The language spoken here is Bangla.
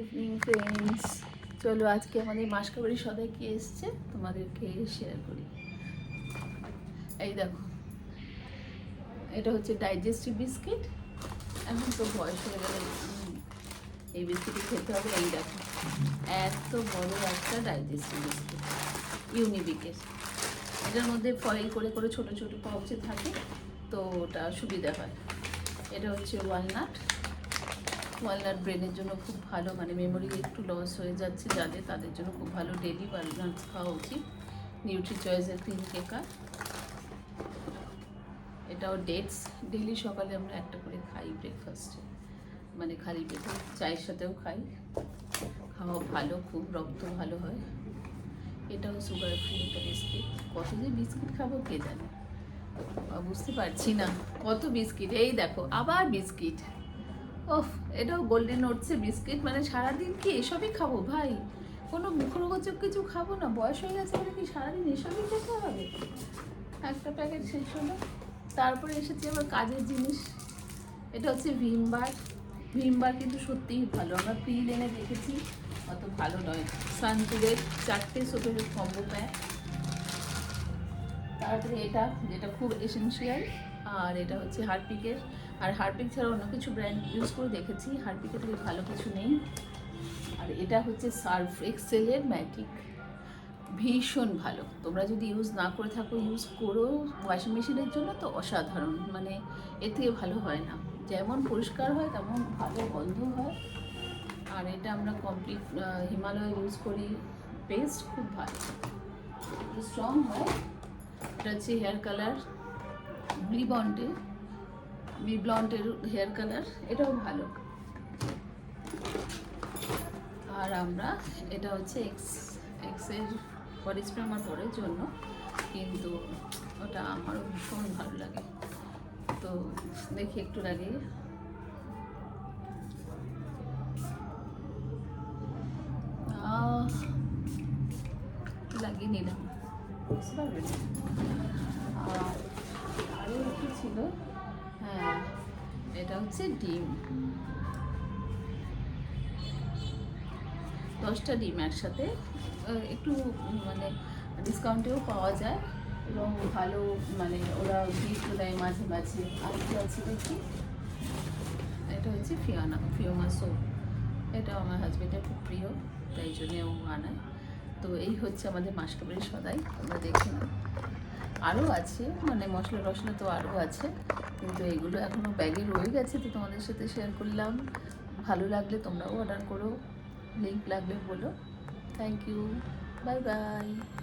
ইভিনিং ফ্রেন্ডস, চলো আজকে আমাদের মাসকাবাড়ি সদাই কি এসছে তোমাদেরকে শেয়ার করি। এই দেখো, এটা হচ্ছে ডাইজেস্টিভ বিস্কিট। এখন তো বয়স হয়ে গেলে এই বিস্কিটই খেতে হবে। এই দেখো, এত বড় একটা ডাইজেস্টিভ বিস্কিট ইউনিবিকের। এটার মধ্যে ফয়েল করে করে ছোট ছোট পাউচে থাকে, তো ওটা সুবিধা হয়। এটা হচ্ছে ওয়ালনাট ব্রেনের জন্য খুব ভালো, মানে মেমোরি একটু লস হয়ে যাচ্ছে যাদের, তাদের জন্য খুব ভালো। ডেলি ওয়ালনাটস খাওয়া উচিত। নিউট্রি চয়েসের ক্রিম কেকার, এটাও ডেটস। ডেলি সকালে আমরা একটা করে খাই ব্রেকফাস্টে, মানে খালি পেটে, চায়ের সাথেও খাই। খাওয়া ভালো, খুব রক্ত ভালো হয়। এটাও সুগার ফ্রি একটা বিস্কিট। কত যে বিস্কিট খাবো কে জানে, বুঝতে পারছি না কত বিস্কিট। এই দেখো আবার বিস্কিট। ওফ, এটাও গোল্ডেন ওটসের বিস্কিট। মানে সারাদিন কি এসবই খাবো ভাই? কোনো মুখরোচক কিছু খাবো না? বয়স হয়ে গেছে বলে কি সারাদিন এসবই খেতে হবে? একটা প্যাকেট শেষ হলো। তারপরে এসেছি আবার কাজের জিনিস। এটা হচ্ছে ভিমবার কিন্তু সত্যিই ভালো। আমরা প্রিল এনে দেখেছি, অত ভালো নয়। সানপুরের 4টে সোপের কম্বো প্যাক। তারপরে এটা, যেটা খুব এসেন্সিয়াল, আর এটা হচ্ছে হারপিকের। আর হারপিক ছাড়া অন্য কিছু ব্র্যান্ড ইউজ করে দেখেছি, হারপিকের থেকে ভালো কিছু নেই। আর এটা হচ্ছে সার্ফ এক্সেলের ম্যাজিক, ভীষণ ভালো। তোমরা যদি ইউজ না করে থাকো, ইউজ করো। ওয়াশিং মেশিনের জন্য তো অসাধারণ, মানে এর থেকে ভালো হয় না। যেমন পরিষ্কার হয় তেমন ভালো গন্ধ হয়। আর এটা আমরা কমপ্লিট হিমালয় ইউজ করি, পেস্ট খুব ভালো, স্ট্রং হয়। এটা হচ্ছে হেয়ার কালার, ব্লন্ডের হেয়ার কালার, এটাও ভালো। আর আমরা এটা হচ্ছে এক্সের বডি স্প্রে আমার পরের জন্য, কিন্তু ওটা আমারও ভীষণ ভালো লাগে। তো দেখি একটু লাগিয়ে, লাগিয়ে নিলাম, বুঝতে পারবেন। আর আরও একটু ছিল, হ্যাঁ, এটা হচ্ছে ডিম। 10টা ডিম একসাথে, একটু মানে ডিসকাউন্টেও পাওয়া যায়, এবং ভালো, মানে ওরা গিফট দেয় মাঝে মাঝে। আর কি আছে দেখি, এটা হচ্ছে ফিওমা সোপ। এটা আমার হাজবেন্ডের খুব প্রিয়, তাই জন্যে ও আনায়। তো এই হচ্ছে আমাদের মাসকাবাড়ির সদাই, তোমরা দেখে নাও। আরও আছে, মানে মশলা টশলা তো আরও আছে, কিন্তু এগুলো এখনও ব্যাগে রয়ে গেছে, তো তোমাদের সাথে শেয়ার করলাম। ভালো লাগলে তোমরাও অর্ডার করো, লিঙ্ক লাগলে বলো। Thank you, bye by.